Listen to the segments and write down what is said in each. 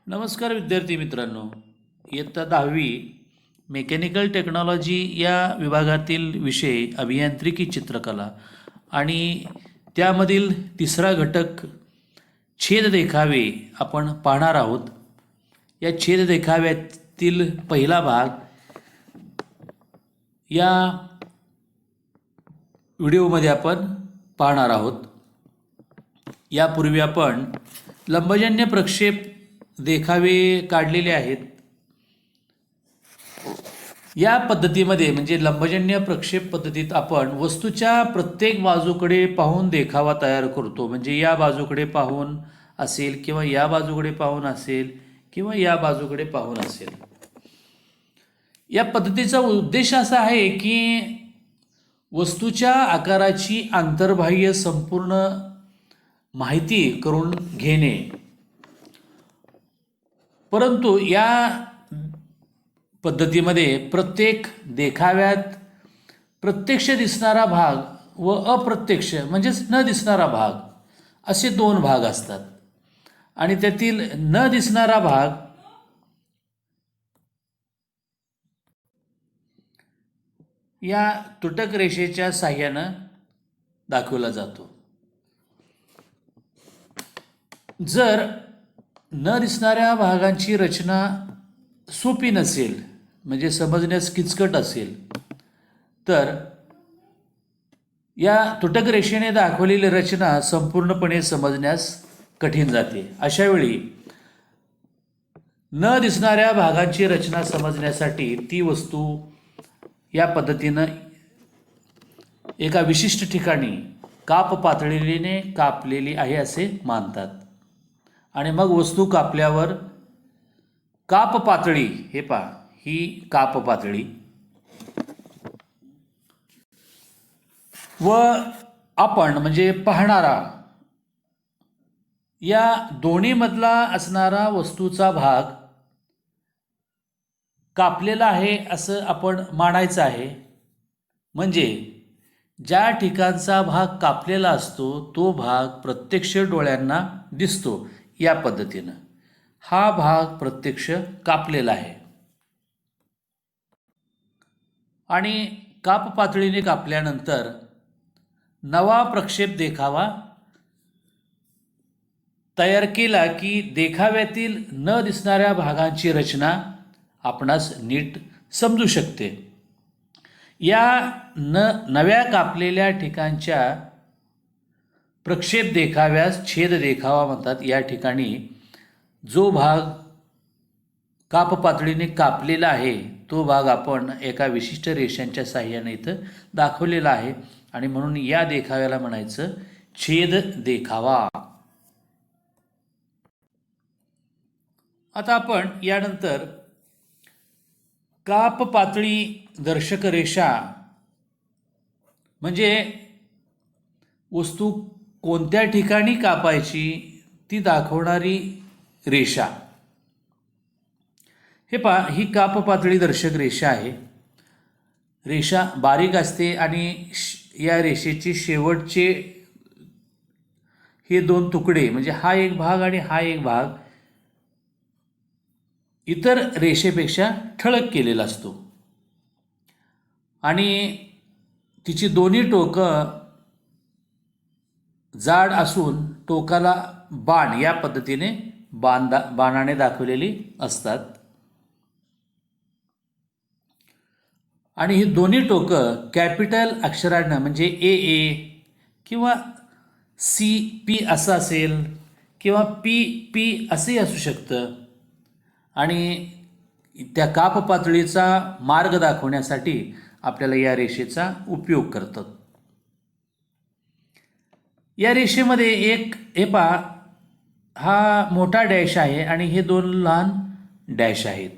नमस्कार विद्यार्थी मित्रांनो, इयत्ता 10वी मेकॅनिकल टेक्नॉलॉजी या विभागातील विषय अभियांत्रिकी चित्रकला आणि त्यामधील तिसरा घटक छेद देखावे आपण पाहणार आहोत. या छेद देखाव्यातील पहिला भाग या व्हिडिओमध्ये आपण पाहणार आहोत. यापूर्वी आपण लंबजन्य प्रक्षेप देखावे काढलेले आहेत. या पद्धतीमध्ये म्हणजे लंबजन्य प्रक्षेप पद्धतीत आपण वस्तूच्या प्रत्येक बाजूकडे पाहून देखावा तयार करतो. म्हणजे या बाजूकडे पाहून असेल किंवा या बाजूकडे पाहून असेल किंवा या बाजूकडे पाहून असेल. या पद्धतीचा उद्देश असा आहे की वस्तूच्या आकाराची आंतरबाह्य संपूर्ण माहिती करून घेणे. परंतु या पद्धतीमध्ये प्रत्येक देखाव्यात प्रत्यक्ष दिसणारा भाग व अप्रत्यक्ष म्हणजेच न दिसणारा भाग असे दोन भाग असतात. आणि त्यातील न दिसणारा भाग या तुटक रेषेच्या साहाय्यानं दाखवला जातो. जर न दिसणाऱ्या भागांची रचना सोपी नसेल म्हणजे समजण्यास किचकट असेल तर या तुटक रेषेने दाखवलेली रचना संपूर्णपणे समजण्यास कठीण जाते. अशावेळी न दिसणाऱ्या भागांची रचना समजण्यासाठी ती वस्तू या पद्धतीनं एका विशिष्ट ठिकाणी काप पातळीने कापलेली आहे असे मानतात. आणि मग वस्तू कापल्यावर काप पातळी हे पहा, ही काप पातळी व आपण म्हणजे पाहणारा या दोन्हीमधला असणारा वस्तूचा भाग कापलेला आहे असं आपण मानायचं आहे. म्हणजे ज्या ठिकाणचा भाग कापलेला असतो तो भाग प्रत्यक्ष डोळ्यांना दिसतो. या पद्धतीनं हा भाग प्रत्यक्ष कापलेला आहे. आणि काप पातळीने कापल्यानंतर नवा प्रक्षेप देखावा तयार केला की देखाव्यातील न दिसणाऱ्या भागांची रचना आपणास नीट समजू शकते. या नव्या कापलेल्या ठिकाणच्या प्रक्षेप देखाव्यास छेद देखावा म्हणतात. या ठिकाणी जो भाग काप पातळीने कापलेला आहे तो भाग आपण एका विशिष्ट रेषांच्या साहाय्याने इथं दाखवलेला आहे आणि म्हणून या देखाव्याला म्हणायचं छेद देखावा. आता आपण यानंतर काप पातळी दर्शक रेषा म्हणजे वस्तू कोणत्या ठिकाणी कापायची ती दाखवणारी रेषा. हे पहा, ही काप पातळी दर्शक रेषा आहे. रेषा बारीक असते आणि या रेषेचे शेवटचे हे दोन तुकडे म्हणजे हा एक भाग आणि हा एक भाग इतर रेषेपेक्षा ठळक केलेला असतो. आणि तिची दोन्ही टोकं जाड असून टोकाला बाण या पद्धतीने बाणाने दाखवलेली असतात. आणि ही दोन्ही टोकं कॅपिटल अक्षरांना म्हणजे ए किंवा CP असं असेल किंवा PP असंही असू शकतं. आणि त्या काप पातळीचा मार्ग दाखवण्यासाठी आपल्याला या रेषेचा उपयोग करतात. या रेषेमध्ये एक हे पहा, हा मोठा डॅश आहे आणि हे दोन लहान डॅश आहेत.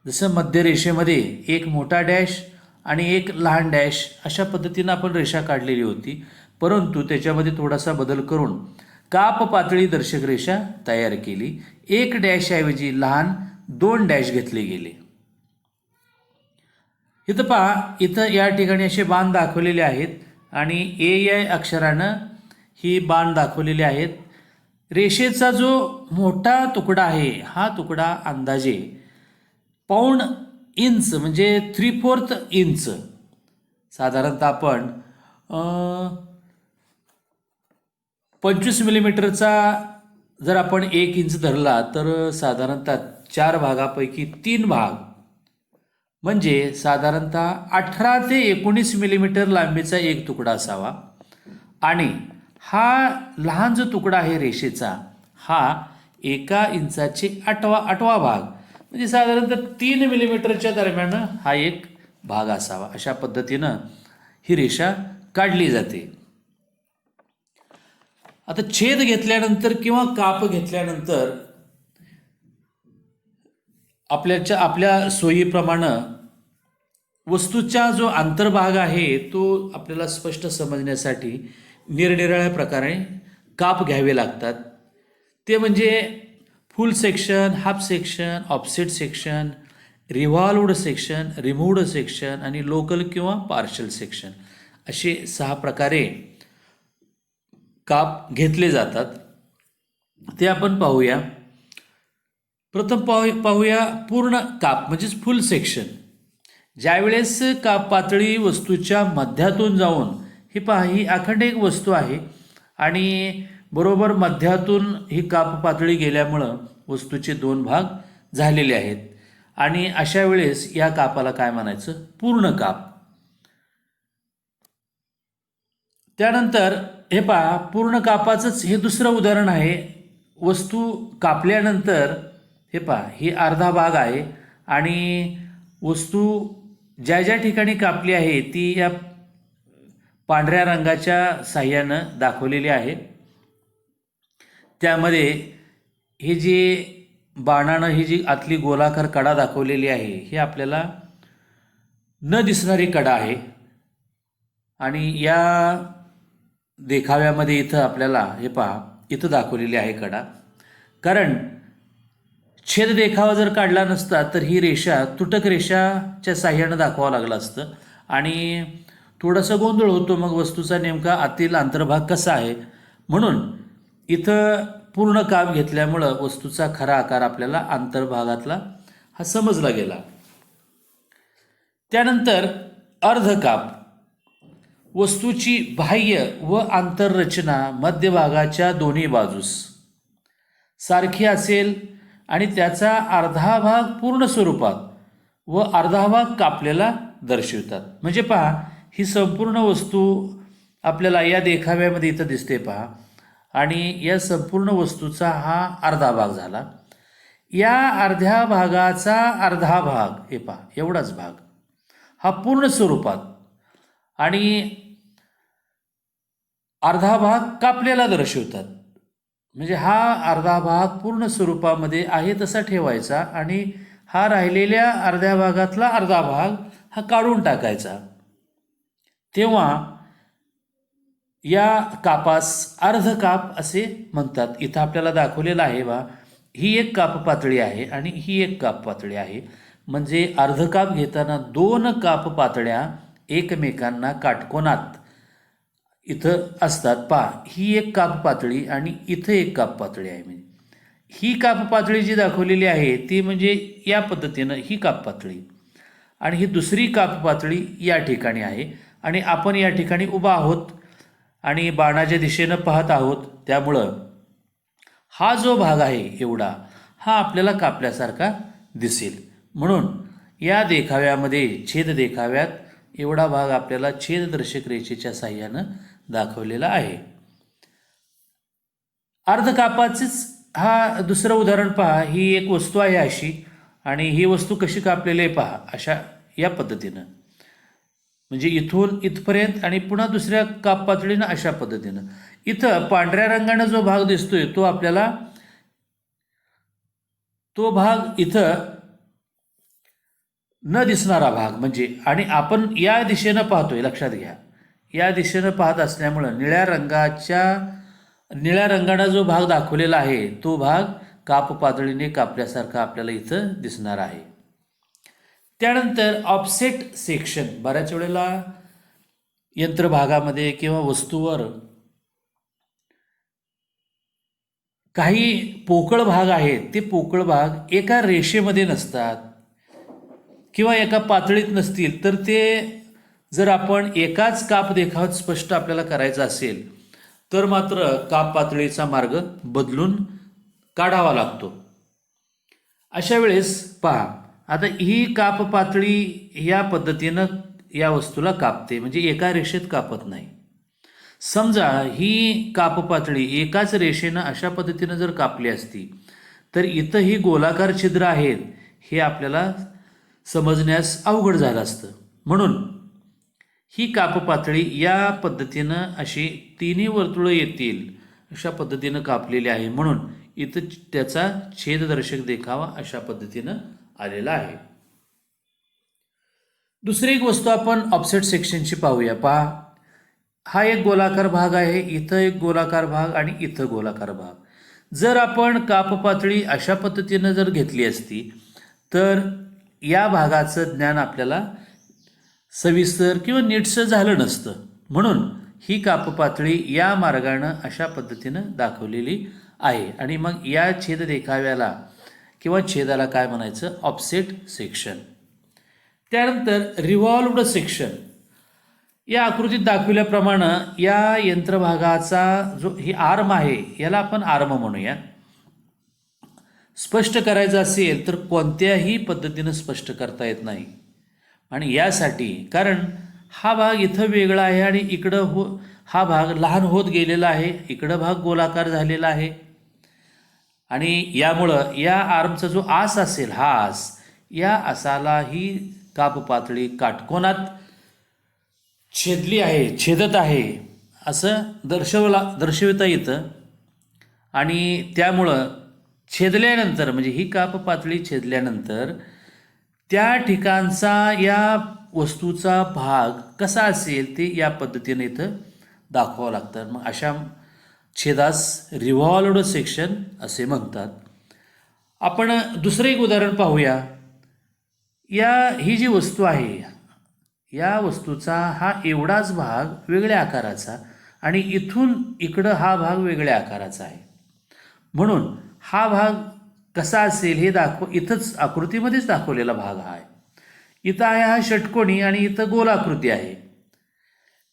जसं मध्य रेषेमध्ये एक मोठा डॅश आणि एक लहान डॅश अशा पद्धतीनं आपण रेषा काढलेली होती. परंतु त्याच्यामध्ये थोडासा बदल करून काप पातळी दर्शक रेषा तयार केली. एक डॅशऐवजी लहान दोन डॅश घेतले गेले. इथं पहा, इथं या ठिकाणी असे बाण दाखवलेले आहेत आणि A या अक्षरानं ही बाण दाखवलेले आहेत. रेषेचा जो मोठा तुकडा आहे हा तुकडा अंदाजे पाऊण इंच म्हणजे 3/4 इंच साधारणतः आपण 25 मिलीमीटरचा जर आपण 1 इंच धरला तर साधारणतः 4 भागापैकी 3 भाग म्हणजे साधारणतः 18 ते 19 मिलीमीटर लांबीचा एक तुकडा असावा आणि हा लहान जो तुकडा आहे रेषेचा हा 1 इंचाचे आठवा भाग म्हणजे साधारणतः 3 मिलीमीटरच्या दरम्यान हा एक भाग असावा. अशा पद्धतीनं ही रेषा काढली जाते. आता छेद घेतल्यानंतर किंवा काप घेतल्यानंतर आपल्या सोयीप्रमाणे वस्तूचा जो अंतर्भाग आहे तो आपल्याला स्पष्ट समजण्यासाठी निरनिराळ्या प्रकारे काप घ्यावे लागतात. ते म्हणजे फुल section, half section, offset section, revolved section, removed section आणि लोकल किंवा पार्शल सेक्शन असे 6 प्रकारे काप घेतले जातात. ते आपण पाहूया. प्रथम पाहूया पूर्ण काप म्हणजेच फुल सेक्शन. ज्यावेळेस काप पातळी वस्तूच्या मध्यातून जाऊन ही पहा ही अखंड एक वस्तू आहे आणि बरोबर मध्यातून ही काप पातळी गेल्यामुळं वस्तूचे 2 भाग झालेले आहेत आणि अशा वेळेस या कापाला काय म्हणायचं? पूर्ण काप. त्यानंतर हे पहा पूर्ण कापाचंच हे दुसरं उदाहरण आहे. वस्तू कापल्यानंतर हे पहा ही अर्धा भाग आहे आणि वस्तू ज्या ज्या ठिकाणी कापली आहे ती या पांढऱ्या रंगाच्या साह्यानं दाखवलेली आहे. त्यामध्ये हे जे बाणानं ही जी आतली गोलाकार कडा दाखवलेली आहे ही आपल्याला न दिसणारी कडा आहे आणि या देखाव्यामध्ये इथं आपल्याला हे पहा इथं दाखवलेली आहे कडा. कारण छेद देखावा जर काढला नसता तर ही रेषा तुटक रेषाच्या साह्यानं दाखवावं लागलं असतं आणि थोडासा गोंधळ होतो मग वस्तूचा नेमका आतील अंतर्भाग कसा आहे. म्हणून इथं पूर्ण काप घेतल्यामुळं वस्तूचा खरा आकार आपल्याला अंतर्भागातला हा समजला गेला. त्यानंतर अर्धकाप. वस्तूची बाह्य व आंतररचना मध्यभागाच्या दोन्ही बाजूस सारखी असेल आणि त्याचा अर्धा भाग पूर्ण स्वरूपात व अर्धा भाग कापलेला दर्शवतात. म्हणजे पहा ही संपूर्ण वस्तू आपल्याला या देखाव्यामध्ये इथं दिसते पहा आणि या संपूर्ण वस्तूचा हा अर्धा भाग झाला. या अर्ध्या भागाचा अर्धा भाग हे पहा एवढाच भाग हा पूर्ण स्वरूपात आणि अर्धा भाग कापलेला दर्शवतात. म्हणजे हा अर्धा भाग पूर्ण स्वरूपामध्ये आहे तसा ठेवायचा आणि हा राहिलेल्या अर्ध्या भागातला अर्धा भाग हा काढून टाकायचा. तेव्हा या कापास अर्धकाप असे म्हणतात. इथं आपल्याला दाखवलेलं आहे बा ही एक काप पातळी आहे आणि ही एक काप पातळी आहे. म्हणजे अर्धकाप घेताना 2 काप पातळ्या एकमेकांना काटकोनात इथं असतात. पहा ही एक काप पातळी आणि इथं एक काप पातळी आहे. म्हणजे ही काप पातळी जी दाखवलेली आहे ती म्हणजे या पद्धतीनं ही काप पातळी आणि ही दुसरी काप पातळी या ठिकाणी आहे आणि आपण या ठिकाणी उभा आहोत आणि बाणाच्या दिशेनं पाहत आहोत. त्यामुळं हा जो भाग आहे एवढा हा आपल्याला कापल्यासारखा दिसेल. म्हणून या देखाव्यामध्ये छेद देखाव्यात एवढा भाग आपल्याला छेददर्शक रेषेच्या साह्यानं दाखवलेला आहे. अर्धकापाचेच हा दुसरं उदाहरण पहा. ही एक वस्तू आहे अशी आणि ही वस्तू कशी कापलेली आहे पहा अशा या पद्धतीनं. म्हणजे इथून इथपर्यंत आणि पुन्हा दुसऱ्या काप पातळीनं अशा पद्धतीनं. इथं पांढऱ्या रंगानं जो भाग दिसतोय तो आपल्याला तो भाग इथं न दिसणारा भाग म्हणजे आणि आपण या दिशेनं पाहतोय लक्षात घ्या. या दिशेनं पाहत असल्यामुळं निळ्या रंगानं जो भाग दाखवलेला आहे तो भाग काप पातळीने कापल्यासारखा आपल्याला इथं दिसणार आहे. त्यानंतर ऑफसेट सेक्शन. बऱ्याच वेळेला यंत्रभागामध्ये किंवा वस्तूवर काही पोकळ भाग आहेत, ते पोकळ भाग एका रेषेमध्ये नसतात किंवा एका पातळीत नसतील, तर ते जर आपण एकाच काप देखावात स्पष्ट आपल्याला करायचा असेल तर मात्र काप पातळीचा मार्ग बदलून काढावा लागतो. अशा वेळेस पहा, आता ही काप पातळी या पद्धतीनं या वस्तूला कापते, म्हणजे एका रेषेत कापत नाही. समजा ही काप पातळी एकाच रेषेनं अशा पद्धतीनं जर कापली असती तर इथं ही गोलाकार छिद्र आहेत हे आपल्याला समजण्यास अवघड झालं असतं. म्हणून ही काप पातळी या पद्धतीनं अशी तिन्ही वर्तुळं येतील अशा पद्धतीनं कापलेली आहे. म्हणून इथं त्याचा छेददर्शक देखावा अशा पद्धतीनं आलेला आहे. दुसरी एक वस्तू आपण ऑफसेट सेक्शनची पाहूया. पहा, हा एक गोलाकार भाग आहे, इथं एक गोलाकार भाग आणि इथं गोलाकार भाग. जर आपण काप पातळी अशा पद्धतीनं जर घेतली असती तर या भागाचं ज्ञान आपल्याला सविस्तर किंवा नीटसं झालं नसतं. म्हणून ही काप पातळी या मार्गानं अशा पद्धतीनं दाखवलेली आहे. आणि मग या छेद देखाव्याला किंवा छेदाला काय म्हणायचं? Offset section. त्यानंतर रिव्हॉल्व्ड सेक्शन. या आकृतीत दाखवल्याप्रमाणे या यंत्रभागाचा जो ही आर्म आहे याला आपण आर्म म्हणूया. स्पष्ट करायचं असेल तर कोणत्याही पद्धतीनं स्पष्ट करता येत नाही. आणि यासाठी कारण हा भाग इथं वेगळा आहे आणि इकडं हा भाग लहान होत गेलेला आहे, इकडं भाग गोलाकार झालेला आहे. आणि यामुळं या आर्मचा जो आस असेल, हा आस, या आसाला ही काप पातळी काटकोनात छेदत आहे असं दर्शविता येतं. आणि त्यामुळं छेदल्यानंतर म्हणजे ही काप पातळी छेदल्यानंतर त्या ठिकाणचा या वस्तूचा भाग कसा असेल ते या पद्धतीने इथं दाखवावं लागतं. मग अशा छेदास रिव्हॉल्व्ड सेक्शन असे म्हणतात. आपण दुसरं एक उदाहरण पाहूया. ही जी वस्तू आहे या वस्तूचा हा एवढाच भाग वेगळ्या आकाराचा आणि इथून इकडं हा भाग वेगळ्या आकाराचा आहे. म्हणून हा भाग कसा असेल हे इथंच आकृतीमध्येच दाखवलेला भाग आहे. इथं आहे हा षटकोनी आणि इथं गोलाकृती आहे.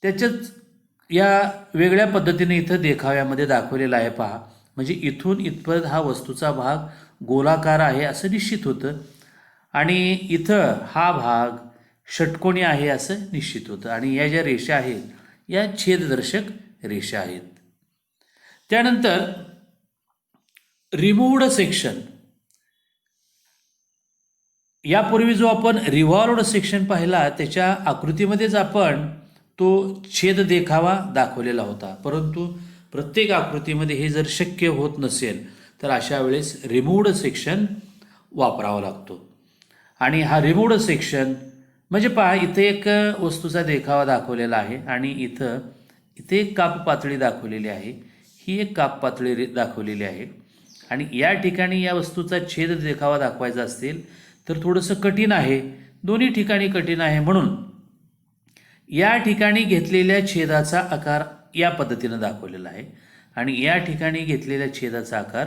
त्याच्याच या वेगळ्या पद्धतीने इथं देखाव्यामध्ये दाखवलेला आहे. पहा, म्हणजे इथून इथपर्यंत हा वस्तूचा भाग गोलाकार आहे असं निश्चित होतं आणि इथं हा भाग षटकोनी आहे असं निश्चित होतं. आणि या ज्या रेषा आहेत या छेददर्शक रेषा आहेत. त्यानंतर रिमूव्ड सेक्शन. यापूर्वी जो आपण रिव्हॉल्व्ड सेक्शन पाहिला त्याच्या आकृतीमध्येच आपण तो छेद देखावा दाखवलेला होता. परंतु प्रत्येक आकृतीमध्ये हे जर शक्य होत नसेल तर अशा वेळेस रिमूव्ड सेक्शन वापरावा लागतो. आणि हा रिमूव्ड सेक्शन म्हणजे पहा, इथे एक वस्तूचा देखावा दाखवलेला आहे आणि इथे एक काप पातळी दाखवलेली आहे, ही एक काप पातळी दाखवलेली आहे. आणि या ठिकाणी या वस्तूचा छेद देखावा दाखवायचा असेल तर थोडंसं कठीण आहे, दोन्ही ठिकाणी कठीण आहे. म्हणून या ठिकाणी घेतलेल्या छेदाचा आकार या पद्धतीनं दाखवलेला आहे आणि या ठिकाणी घेतलेल्या छेदाचा आकार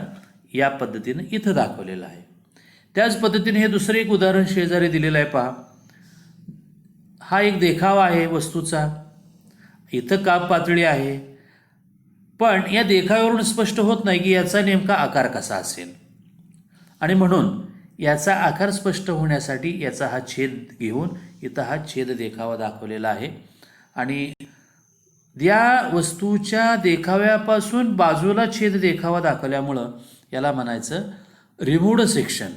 या पद्धतीनं इथं दाखवलेला आहे. त्याच पद्धतीने हे दुसरं एक उदाहरण शेजारी दिलेलं आहे. पहा, हा एक देखावा आहे वस्तूचा, इथं काप पातळी आहे, पण या देखाव्यावरून स्पष्ट होत नाही की याचा नेमका आकार कसा असेल. आणि म्हणून याचा आकार स्पष्ट होण्यासाठी याचा हा छेद घेऊन इथं हा छेद देखावा दाखवलेला आहे. आणि या वस्तूच्या देखाव्यापासून बाजूला छेद देखावा दाखवल्यामुळं याला म्हणायचं रिमूव्ड सेक्शन.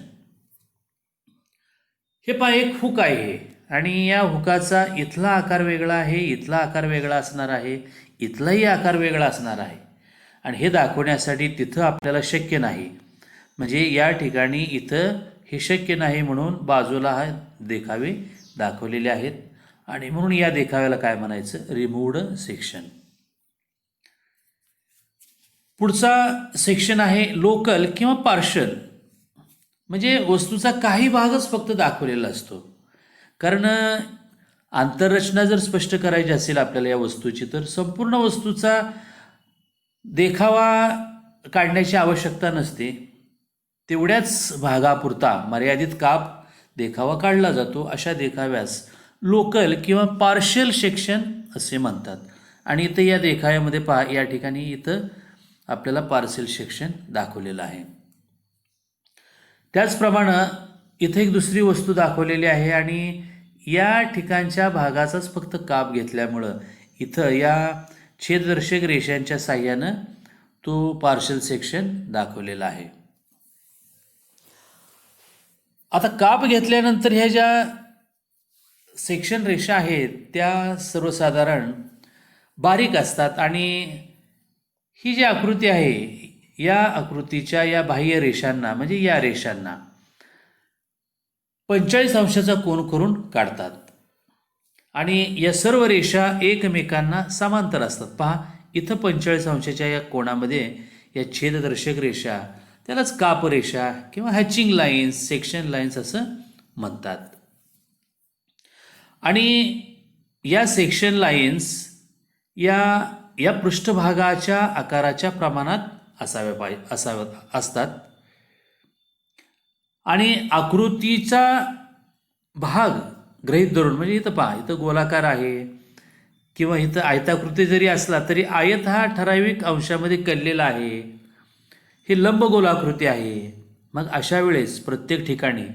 हे पहा, एक हुक आहे आणि या हुकाचा इथला आकार वेगळा आहे, इथला आकार वेगळा असणार आहे, इथलाही आकार वेगळा असणार आहे. आणि हे दाखवण्यासाठी तिथं आपल्याला शक्य नाही, म्हणजे या ठिकाणी इथं हे शक्य नाही म्हणून बाजूला हा देखावे दाखवलेले आहेत. आणि म्हणून या देखाव्याला काय म्हणायचं? Removed section. पुढचा सेक्शन आहे लोकल किंवा पार्शल. म्हणजे वस्तूचा काही भागच फक्त दाखवलेला असतो. कारण आंतररचना जर स्पष्ट करायची असेल आपल्याला या वस्तूची तर संपूर्ण वस्तूचा देखावा काढण्याची आवश्यकता नसते. तेवढ्याच भागापुरता मर्यादित काप देखावा काढला जातो. अशा देखाव्यास लोकल किंवा पार्शल सेक्शन असे म्हणतात. आणि इथं या देखाव्यामध्ये पहा, या ठिकाणी इथं आपल्याला पार्शल सेक्शन दाखवलेलं आहे. त्याचप्रमाणे इथं एक दुसरी वस्तू दाखवलेली आहे आणि या ठिकाणच्या भागाचाच फक्त काप घेतल्यामुळं इथं या छेददर्शक रेषांच्या साह्यानं तो पार्शल सेक्शन दाखवलेला आहे. आता काप घेतल्यानंतर ह्या ज्या सेक्शन रेषा आहेत त्या सर्वसाधारण बारीक असतात आणि ही जी आकृती आहे या आकृतीच्या या बाह्य रेषांना म्हणजे या रेषांना 45 अंशाचा कोन करून काढतात आणि या सर्व रेषा एकमेकांना समांतर असतात. पहा, इथं 45 अंशाच्या या कोणामध्ये या छेददर्शक रेषा, त्यालाच काप रेषा किंवा हॅचिंग लाईन्स, सेक्शन लाईन्स असं म्हणतात. आणि या सेक्शन लाईन्स या पृष्ठभागाच्या आकाराच्या प्रमाणात असतात आणि आकृतीचा भाग गृहीत धरून, म्हणजे इथं पहा, इथं गोलाकार आहे किंवा इथं आयताकृती जरी असला तरी आयत हा ठराविक अंशामध्ये कललेला आहे. हे लंबगोलाकृती आहे. मग अशा वेळेस प्रत्येक ठिकाणी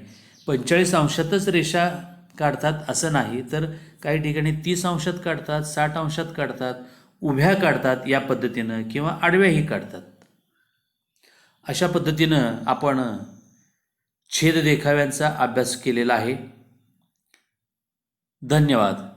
45 अंशातच रेषा काढतात असं नाही, तर काही ठिकाणी 30 अंशात काढतात, 60 अंशात काढतात, उभ्या काढतात या पद्धतीनं किंवा आडव्याही काढतात. अशा पद्धतीनं आपण छेद देखाव्यांचा अभ्यास केलेला आहे. धन्यवाद.